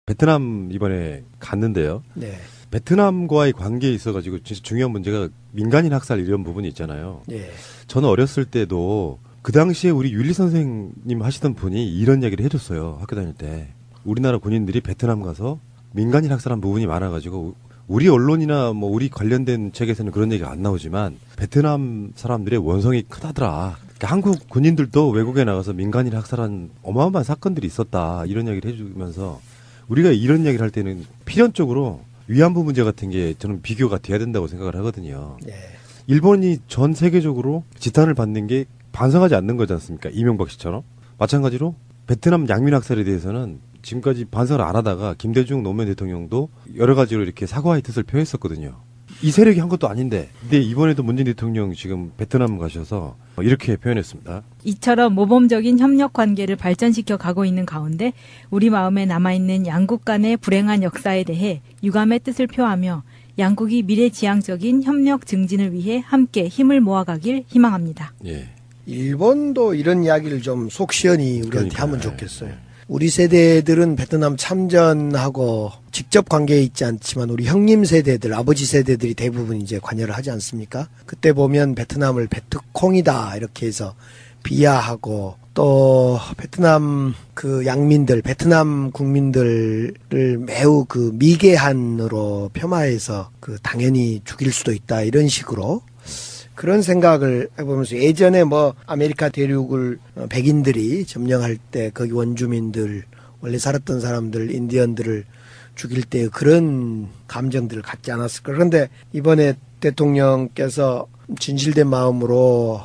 베트남 이번에 갔는데요. 네. 베트남과의 관계에 있어가지고 진짜 중요한 문제가 민간인 학살 이런 부분이 있잖아요. 네. 저는 어렸을 때도 그 당시에 우리 윤리 선생님 하시던 분이 이런 얘기를 해줬어요. 학교 다닐 때. 우리나라 군인들이 베트남 가서 민간인 학살한 부분이 많아가지고 우리 언론이나 뭐 우리 관련된 책에서는 그런 얘기가 안 나오지만 베트남 사람들의 원성이 크다더라. 그러니까 한국 군인들도 외국에 나가서 민간인 학살한 어마어마한 사건들이 있었다. 이런 얘기를 해주면서 우리가 이런 얘기를 할 때는 필연적으로 위안부 문제 같은 게 저는 비교가 돼야 된다고 생각을 하거든요. 네. 일본이 전 세계적으로 지탄을 받는 게 반성하지 않는 거지 않습니까? 이명박 씨처럼. 마찬가지로 베트남 양민 학살에 대해서는 지금까지 반성을 안 하다가 김대중 노무현 대통령도 여러 가지로 이렇게 사과의 뜻을 표했었거든요. 이 세력이 한 것도 아닌데, 근데 이번에도 문재인 대통령 지금 베트남 가셔서 이렇게 표현했습니다. 이처럼 모범적인 협력 관계를 발전시켜 가고 있는 가운데 우리 마음에 남아있는 양국 간의 불행한 역사에 대해 유감의 뜻을 표하며 양국이 미래지향적인 협력 증진을 위해 함께 힘을 모아가길 희망합니다. 예. 일본도 이런 이야기를 좀 속 시원히 우리한테 그러니까요. 하면 좋겠어요. 우리 세대들은 베트남 참전하고 직접 관계에 있지 않지만 우리 형님 세대들, 아버지 세대들이 대부분 이제 관여를 하지 않습니까? 그때 보면 베트남을 베트콩이다 이렇게 해서 비하하고 또 베트남 그 양민들, 베트남 국민들을 매우 그 미개한으로 폄하해서 그 당연히 죽일 수도 있다 이런 식으로 그런 생각을 해보면서 예전에 뭐 아메리카 대륙을 백인들이 점령할 때 거기 원주민들 원래 살았던 사람들 인디언들을 죽일 때 그런 감정들을 갖지 않았을까. 그런데 이번에 대통령께서 진실된 마음으로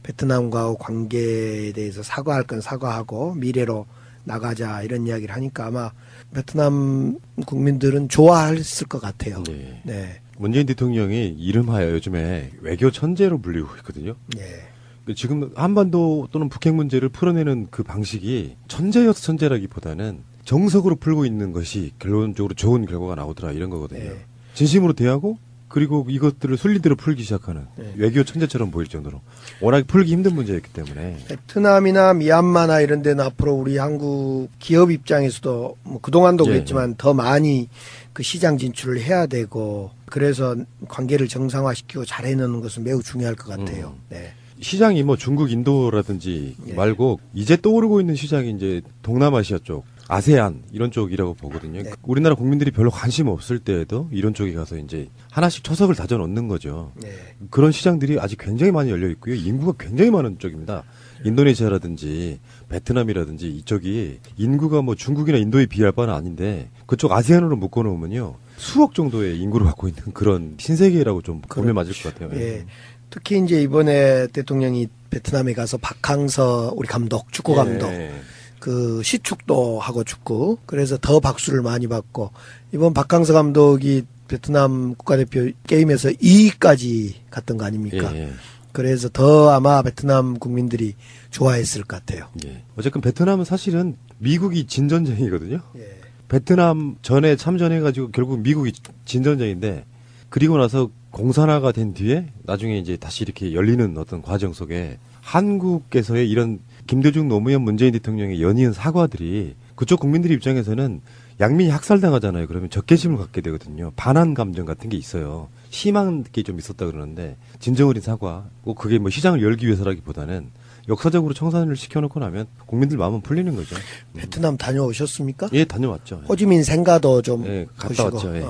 베트남과 관계에 대해서 사과할 건 사과하고 미래로 나가자 이런 이야기를 하니까 아마 베트남 국민들은 좋아했을 것 같아요. 네. 네. 문재인 대통령이 이름하여 요즘에 외교 천재로 불리고 있거든요. 네. 지금 한반도 또는 북핵 문제를 풀어내는 그 방식이 천재여서 천재라기보다는 정석으로 풀고 있는 것이 결론적으로 좋은 결과가 나오더라 이런 거거든요. 네. 진심으로 대하고 그리고 이것들을 순리대로 풀기 시작하는 네. 외교 천재처럼 보일 정도로 워낙 풀기 힘든 문제였기 때문에 베트남이나 미얀마나 이런 데는 앞으로 우리 한국 기업 입장에서도 뭐 그동안도 예, 그랬지만 더 많이 그 시장 진출을 해야 되고 그래서 관계를 정상화시키고 잘 해내는 것은 매우 중요할 것 같아요. 네. 시장이 뭐 중국, 인도라든지 예. 말고 이제 떠오르고 있는 시장이 이제 동남아시아 쪽, 아세안 이런 쪽이라고 보거든요. 네. 우리나라 국민들이 별로 관심 없을 때에도 이런 쪽에 가서 이제 하나씩 초석을 다져 놓는 거죠. 네. 그런 시장들이 아직 굉장히 많이 열려 있고요. 인구가 굉장히 많은 쪽입니다. 인도네시아라든지 베트남이라든지 이쪽이 인구가 뭐 중국이나 인도에 비할 바는 아닌데 그쪽 아세안으로 묶어놓으면요. 수억 정도의 인구를 갖고 있는 그런 신세계라고 좀 보면 맞을 것 같아요. 예. 특히 이제 이번에 대통령이 베트남에 가서 박항서 우리 감독, 축구 감독, 예. 그 시축도 하고 축구, 그래서 더 박수를 많이 받고 이번 박항서 감독이 베트남 국가대표 게임에서 2위까지 갔던 거 아닙니까? 예. 그래서 더 아마 베트남 국민들이 좋아했을 것 같아요. 예. 어쨌든 베트남은 사실은 미국이 진전쟁이거든요. 예. 베트남 전에 참전해가지고 결국 미국이 진전쟁인데 그리고 나서 공산화가 된 뒤에 나중에 이제 다시 이렇게 열리는 어떤 과정 속에 한국에서의 이런 김대중 노무현 문재인 대통령의 연이은 사과들이 그쪽 국민들 입장에서는 양민이 학살당하잖아요. 그러면 적개심을 갖게 되거든요. 반한 감정 같은 게 있어요. 심한 게 좀 있었다 그러는데 진정 어린 사과, 꼭 그게 뭐 시장을 열기 위해서라기보다는 역사적으로 청산을 시켜놓고 나면 국민들 마음은 풀리는 거죠. 베트남 다녀오셨습니까? 예, 다녀왔죠. 호지민 생가도 좀 예, 갔다 보시고. 왔죠. 예.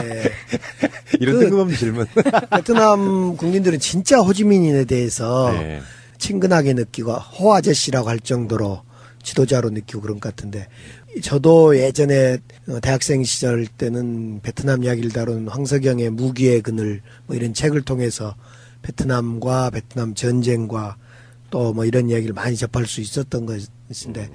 네. 이런 뜬금없는 질문. 베트남 국민들은 진짜 호지민에 대해서 네. 친근하게 느끼고 호 아저씨라고 할 정도로 지도자로 느끼고 그런 것 같은데 저도 예전에 대학생 시절 때는 베트남 이야기를 다룬 황석영의 무기의 그늘 뭐 이런 책을 통해서 베트남과 베트남 전쟁과 또 뭐 이런 이야기를 많이 접할 수 있었던 것인데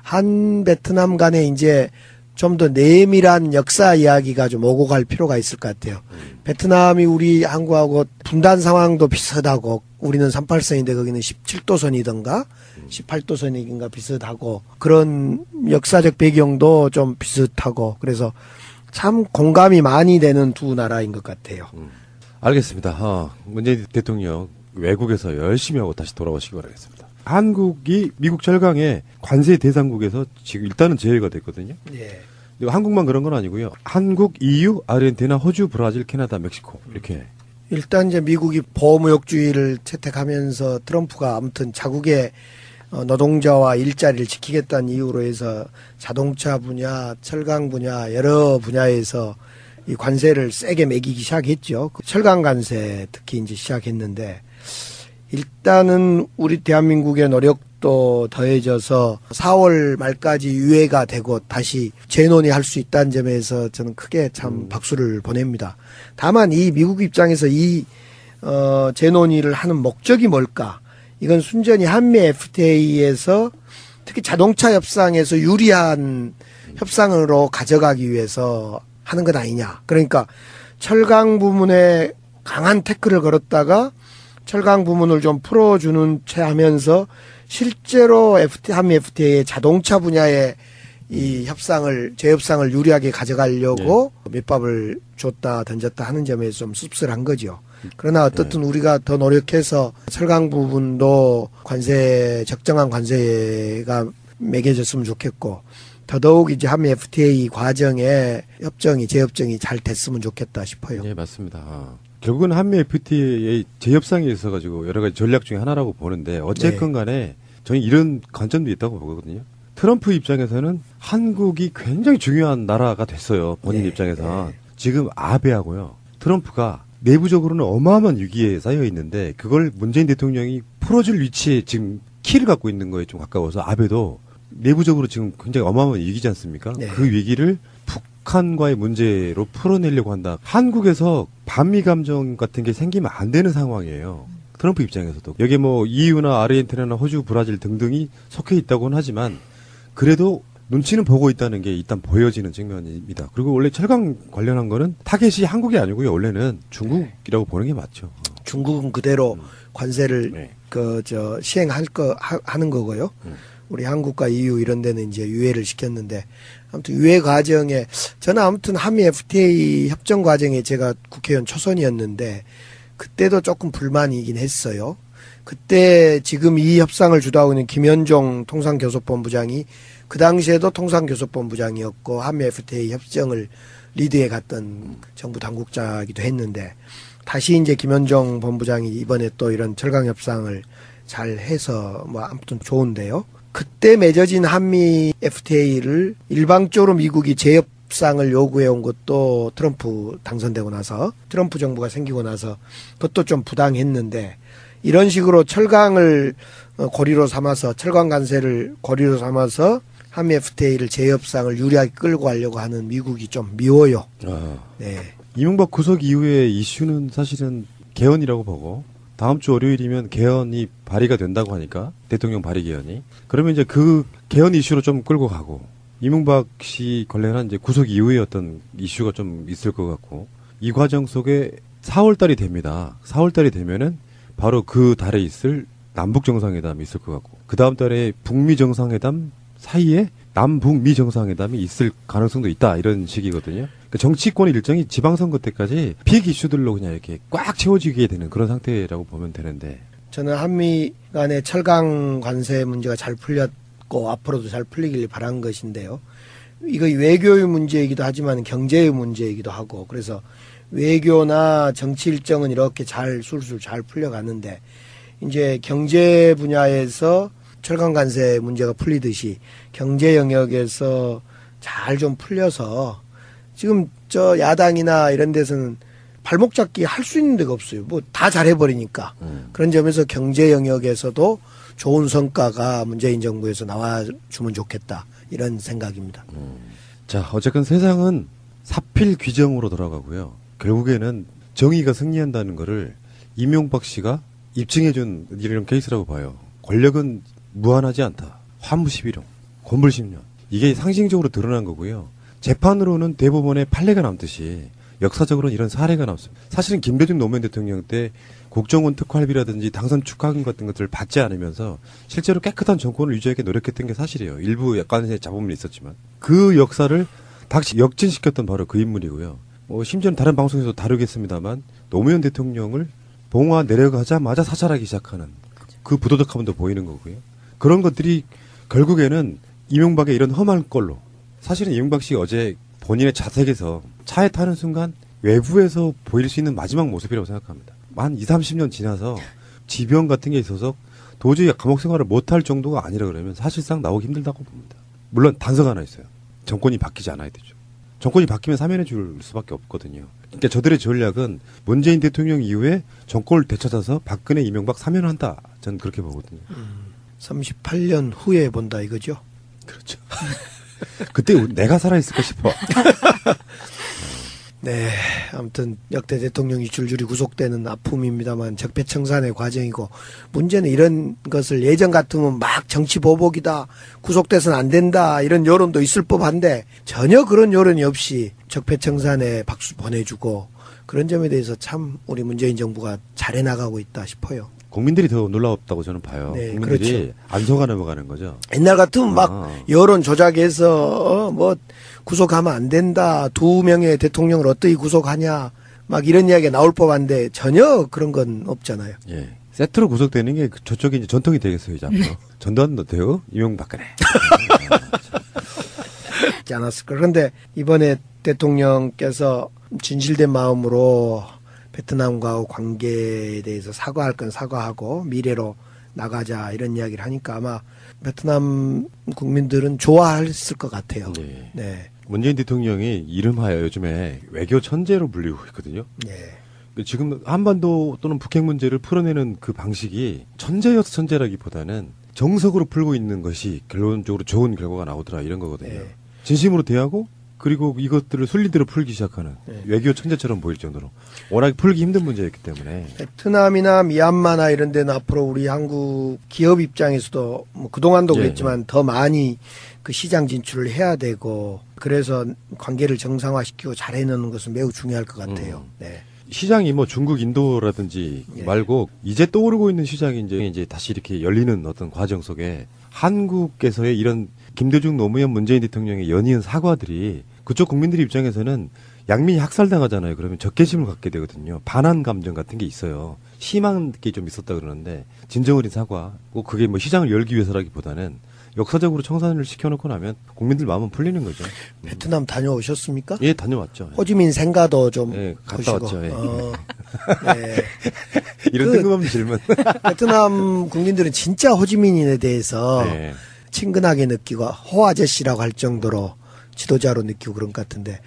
한 베트남 간에 이제 좀 더 내밀한 역사 이야기가 좀 오고 갈 필요가 있을 것 같아요. 베트남이 우리 한국하고 분단 상황도 비슷하고 우리는 38선인데 거기는 17도선이던가 18도선인가 비슷하고 그런 역사적 배경도 좀 비슷하고 그래서 참 공감이 많이 되는 두 나라인 것 같아요. 알겠습니다. 문재인 대통령 외국에서 열심히 하고 다시 돌아오시기 바라겠습니다. 한국이 미국 철강의 관세 대상국에서 지금 일단은 제외가 됐거든요. 예. 근데 한국만 그런 건 아니고요. 한국, EU, 아르헨티나, 호주, 브라질, 캐나다, 멕시코 이렇게. 일단 이제 미국이 보호무역주의를 채택하면서 트럼프가 아무튼 자국의 노동자와 일자리를 지키겠다는 이유로 해서 자동차 분야, 철강 분야 여러 분야에서 이 관세를 세게 매기기 시작했죠. 철강 관세 특히 이제 시작했는데 일단은 우리 대한민국의 노력도 더해져서 4월 말까지 유예가 되고 다시 재논의할 수 있다는 점에서 저는 크게 참 박수를 보냅니다. 다만 이 미국 입장에서 이 재논의를 하는 목적이 뭘까? 이건 순전히 한미 FTA에서 특히 자동차 협상에서 유리한 협상으로 가져가기 위해서 하는 것 아니냐. 그러니까 철강 부문에 강한 태클을 걸었다가 철강 부문을 좀 풀어주는 채 하면서 실제로 한미 FTA의 자동차 분야의 이 협상을, 재협상을 유리하게 가져가려고 밑밥을 줬다 던졌다 하는 점에서 좀 씁쓸한 거죠. 그러나 어떻든 우리가 더 노력해서 철강 부분도 관세, 적정한 관세가 매겨졌으면 좋겠고, 더더욱 이제 한미 FTA 과정에 협정이, 재협정이 잘 됐으면 좋겠다 싶어요. 네, 맞습니다. 결국은 한미 FTA의 재협상에 있어가지고 여러 가지 전략 중에 하나라고 보는데, 어쨌건 간에 저는 이런 관점도 있다고 보거든요. 트럼프 입장에서는 한국이 굉장히 중요한 나라가 됐어요. 본인 입장에서. 지금 아베하고요. 트럼프가 내부적으로는 어마어마한 위기에 쌓여 있는데 그걸 문재인 대통령이 풀어줄 위치에 지금 키를 갖고 있는 거에 좀 가까워서 아베도 내부적으로 지금 굉장히 어마어마한 위기지 않습니까? 네. 그 위기를 북한과의 문제로 풀어내려고 한다. 한국에서 반미 감정 같은 게 생기면 안 되는 상황이에요. 트럼프 입장에서도. 여기 뭐 EU나 아르헨티나나 호주, 브라질 등등이 속해 있다고는 하지만 그래도 눈치는 보고 있다는 게 일단 보여지는 측면입니다. 그리고 원래 철강 관련한 거는 타겟이 한국이 아니고요. 원래는 중국이라고 보는 게 맞죠. 중국은 그대로 관세를 하는 거고요. 우리 한국과 EU 이런 데는 이제 유예를 시켰는데 아무튼 유예 과정에 저는 아무튼 한미 FTA 협정 과정에 제가 국회의원 초선이었는데 그때도 조금 불만이긴 했어요. 그때 지금 이 협상을 주도하고 있는 김현종 통상교섭본부장이 그 당시에도 통상교섭본부장이었고 한미 FTA 협정을 리드해 갔던 정부 당국자이기도 했는데 다시 이제 김현종 본부장이 이번에 또 이런 철강 협상을 잘 해서 뭐 아무튼 좋은데요. 그때 맺어진 한미 FTA를 일방적으로 미국이 재협상을 요구해 온 것도 트럼프 당선되고 나서 트럼프 정부가 생기고 나서 그것도 좀 부당했는데 이런 식으로 철강을 고리로 삼아서 철강 관세를 고리로 삼아서 한미 FTA를 재협상을 유리하게 끌고 가려고 하는 미국이 좀 미워요. 네. 이명박 구속 이후의 이슈는 사실은 개헌이라고 보고 다음 주 월요일이면 개헌이 발의가 된다고 하니까 대통령 발의 개헌이 그러면 이제 그 개헌 이슈로 좀 끌고 가고 이명박 씨 관련한 이제 구속 이후의 어떤 이슈가 좀 있을 것 같고 이 과정 속에 4월 달이 됩니다. 4월 달이 되면은 바로 그 달에 있을 남북 정상회담이 있을 것 같고 그 다음 달에 북미 정상회담 사이에 남북미 정상회담이 있을 가능성도 있다 이런 식이거든요. 그러니까 정치권의 일정이 지방선거 때까지 픽 이슈들로 그냥 이렇게 꽉 채워지게 되는 그런 상태라고 보면 되는데 저는 한미 간의 철강 관세 문제가 잘 풀렸고 앞으로도 잘 풀리길 바란 것인데요. 이거 외교의 문제이기도 하지만 경제의 문제이기도 하고 그래서 외교나 정치 일정은 이렇게 잘 술술 잘 풀려가는데 이제 경제 분야에서 철강 관세 문제가 풀리듯이 경제 영역에서 잘 좀 풀려서 지금 저 야당이나 이런 데서는 발목 잡기 할 수 있는 데가 없어요. 뭐 다 잘해버리니까. 그런 점에서 경제 영역에서도 좋은 성과가 문재인 정부에서 나와주면 좋겠다. 이런 생각입니다. 자, 어쨌든 세상은 사필 규정으로 돌아가고요. 결국에는 정의가 승리한다는 거를 이명박 씨가 입증해준 이런 케이스라고 봐요. 권력은 무한하지 않다. 화무십일용, 권불십년. 이게 상징적으로 드러난 거고요. 재판으로는 대법원에 판례가 남듯이 역사적으로는 이런 사례가 남습니다. 사실은 김대중 노무현 대통령 때 국정원 특활비라든지 당선 축하금 같은 것들을 받지 않으면서 실제로 깨끗한 정권을 유지하기 노력했던 게 사실이에요. 일부 약간의 잡음이 있었지만. 그 역사를 다시 역진시켰던 바로 그 인물이고요. 심지어는 다른 방송에서 다루겠습니다만 노무현 대통령을 봉화 내려가자마자 사찰하기 시작하는 그 부도덕함도 보이는 거고요. 그런 것들이 결국에는 이명박의 이런 험한 꼴로 사실은 이명박 씨 어제 본인의 자택에서 차에 타는 순간 외부에서 보일 수 있는 마지막 모습이라고 생각합니다. 한 20, 30년 지나서 지병 같은 게 있어서 도저히 감옥 생활을 못할 정도가 아니라 그러면 사실상 나오기 힘들다고 봅니다. 물론 단서가 하나 있어요. 정권이 바뀌지 않아야 되죠. 정권이 바뀌면 사면해 줄 수밖에 없거든요. 그러니까 저들의 전략은 문재인 대통령 이후에 정권을 되찾아서 박근혜, 이명박 사면한다. 저는 그렇게 보거든요. 38년 후에 본다 이거죠? 그렇죠. 그때 내가 살아있을까 싶어. 네, 아무튼 역대 대통령이 줄줄이 구속되는 아픔입니다만 적폐청산의 과정이고 문제는 이런 것을 예전 같으면 막 정치 보복이다, 구속돼서는 안 된다 이런 여론도 있을 법한데 전혀 그런 여론이 없이 적폐청산에 박수 보내주고 그런 점에 대해서 참 우리 문재인 정부가 잘해 나가고 있다 싶어요. 국민들이 더 놀라웠다고 저는 봐요. 네, 국민들이 그렇죠. 안 속아 넘어가는 거죠. 옛날 같으면 막 여론 조작해서 뭐 구속하면 안 된다. 2명의 대통령을 어떻게 구속하냐. 막 이런 이야기가 나올 법한데 전혀 그런 건 없잖아요. 예. 세트로 구속되는 게 저쪽에 이제 전통이 되겠어요, 이제 앞으로. 전두환도 돼요? 이명박근혜. 있지 않았을까. 그런데 이번에 대통령께서 진실된 마음으로 베트남과 관계에 대해서 사과할 건 사과하고 미래로 나가자 이런 이야기를 하니까 아마 베트남 국민들은 좋아했을 것 같아요. 네. 네. 문재인 대통령이 이름하여 요즘에 외교 천재로 불리고 있거든요. 네. 지금 한반도 또는 북핵 문제를 풀어내는 그 방식이 천재여서 천재라기보다는 정석으로 풀고 있는 것이 결론적으로 좋은 결과가 나오더라 이런 거거든요. 네. 진심으로 대하고 그리고 이것들을 순리대로 풀기 시작하는 네. 외교 천재처럼 보일 정도로 워낙 풀기 힘든 문제였기 때문에 베트남이나 미얀마나 이런 데는 앞으로 우리 한국 기업 입장에서도 뭐 그동안도 예, 그랬지만 더 많이 그 시장 진출을 해야 되고 그래서 관계를 정상화시키고 잘 해내는 것은 매우 중요할 것 같아요. 네. 시장이 뭐 중국, 인도라든지 예. 말고 이제 떠오르고 있는 시장이 이제 다시 이렇게 열리는 어떤 과정 속에 한국에서의 이런 김대중, 노무현, 문재인 대통령의 연이은 사과들이 그쪽 국민들 입장에서는 양민이 학살당하잖아요. 그러면 적개심을 갖게 되거든요. 반한 감정 같은 게 있어요. 심한 게 좀 있었다 그러는데 진정 어린 사과, 꼭 그게 뭐 시장을 열기 위해서라기보다는 역사적으로 청산을 시켜놓고 나면 국민들 마음은 풀리는 거죠. 베트남 다녀오셨습니까? 예, 다녀왔죠. 호지민 생가도 좀 예, 갔다 보시고. 왔죠. 예. 네. 이런 그- 뜬금없는 질문. 베트남 국민들은 진짜 호지민에 대해서 네. 친근하게 느끼고 호 아저씨라고 할 정도로 지도자로 느끼고 그런 것 같은데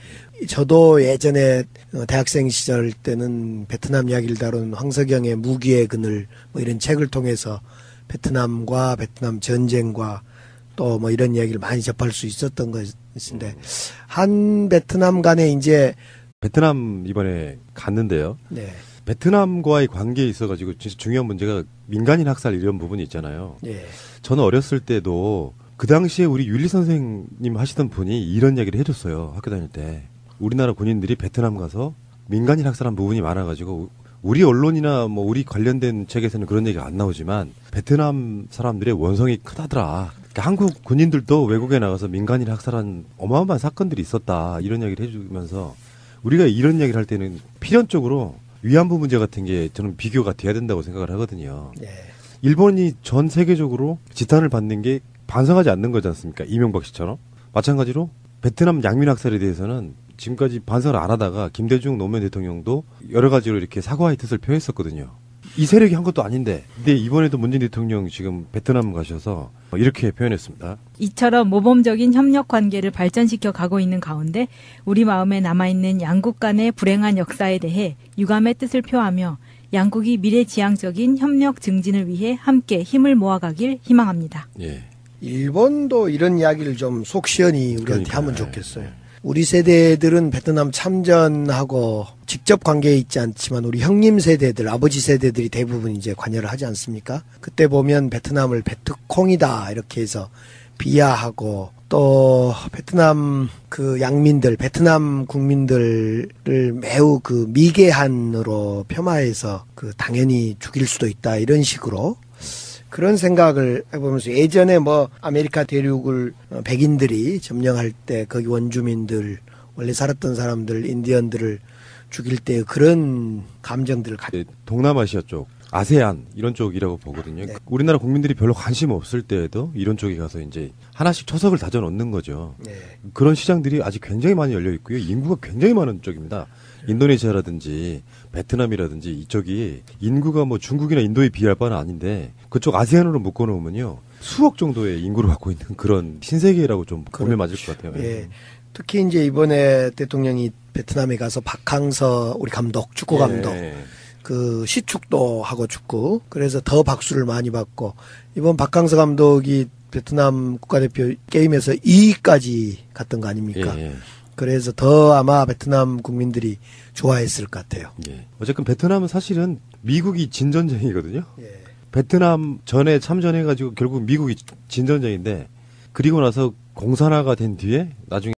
저도 예전에 대학생 시절 때는 베트남 이야기를 다룬 황석영의 무기의 그늘 뭐 이런 책을 통해서 베트남과 베트남 전쟁과 또 뭐 이런 이야기를 많이 접할 수 있었던 것인데 한 베트남 간에 이제 베트남 이번에 갔는데요. 네, 베트남과의 관계에 있어가지고 진짜 중요한 문제가 민간인 학살 이런 부분이 있잖아요. 예, 저는 어렸을 때도 그 당시에 우리 윤리 선생님 하시던 분이 이런 얘기를 해줬어요. 학교 다닐 때. 우리나라 군인들이 베트남 가서 민간인 학살한 부분이 많아가지고 우리 언론이나 뭐 우리 관련된 책에서는 그런 얘기가 안 나오지만 베트남 사람들의 원성이 크다더라. 그러니까 한국 군인들도 외국에 나가서 민간인 학살한 어마어마한 사건들이 있었다. 이런 얘기를 해주면서 우리가 이런 얘기를 할 때는 필연적으로 위안부 문제 같은 게 저는 비교가 돼야 된다고 생각을 하거든요. 예, 일본이 전 세계적으로 지탄을 받는 게 반성하지 않는 거지 않습니까? 이명박 씨처럼. 마찬가지로 베트남 양민 학살에 대해서는 지금까지 반성을 안 하다가 김대중 노무현 대통령도 여러 가지로 이렇게 사과의 뜻을 표했었거든요. 이 세력이 한 것도 아닌데. 근데 이번에도 문재인 대통령 지금 베트남 가셔서 이렇게 표현했습니다. 이처럼 모범적인 협력 관계를 발전시켜 가고 있는 가운데 우리 마음에 남아있는 양국 간의 불행한 역사에 대해 유감의 뜻을 표하며 양국이 미래지향적인 협력 증진을 위해 함께 힘을 모아가길 희망합니다. 예. 일본도 이런 이야기를 좀 속 시원히 우리한테 그러니까요. 하면 좋겠어요. 우리 세대들은 베트남 참전하고 직접 관계에 있지 않지만 우리 형님 세대들, 아버지 세대들이 대부분 이제 관여를 하지 않습니까? 그때 보면 베트남을 베트콩이다 이렇게 해서 비하하고 또 베트남 그 양민들, 베트남 국민들을 매우 그 미개한으로 폄하해서 그 당연히 죽일 수도 있다 이런 식으로 그런 생각을 해보면서 예전에 뭐 아메리카 대륙을 백인들이 점령할 때 거기 원주민들 원래 살았던 사람들 인디언들을 죽일 때 그런 감정들을 동남아시아 쪽 아세안 이런 쪽이라고 보거든요. 네. 우리나라 국민들이 별로 관심 없을 때에도 이런 쪽에 가서 이제 하나씩 초석을 다져 넣는 거죠. 네. 그런 시장들이 아직 굉장히 많이 열려 있고요. 인구가 굉장히 많은 쪽입니다. 인도네시아라든지 베트남이라든지 이쪽이 인구가 뭐 중국이나 인도에 비할 바는 아닌데 그쪽 아세안으로 묶어놓으면요. 수억 정도의 인구를 갖고 있는 그런 신세계라고 좀 보면 맞을 것 같아요. 예. 특히 이제 이번에 대통령이 베트남에 가서 박항서 우리 감독, 축구 감독, 예. 그 시축도 하고 축구. 그래서 더 박수를 많이 받고 이번 박항서 감독이 베트남 국가대표 게임에서 2위까지 갔던 거 아닙니까? 예. 그래서 더 아마 베트남 국민들이 좋아했을 것 같아요. 예. 어쨌든 베트남은 사실은 미국이 진전쟁이거든요. 예. 베트남 전에 참전해가지고 결국 미국이 진전쟁인데 그리고 나서 공산화가 된 뒤에 나중에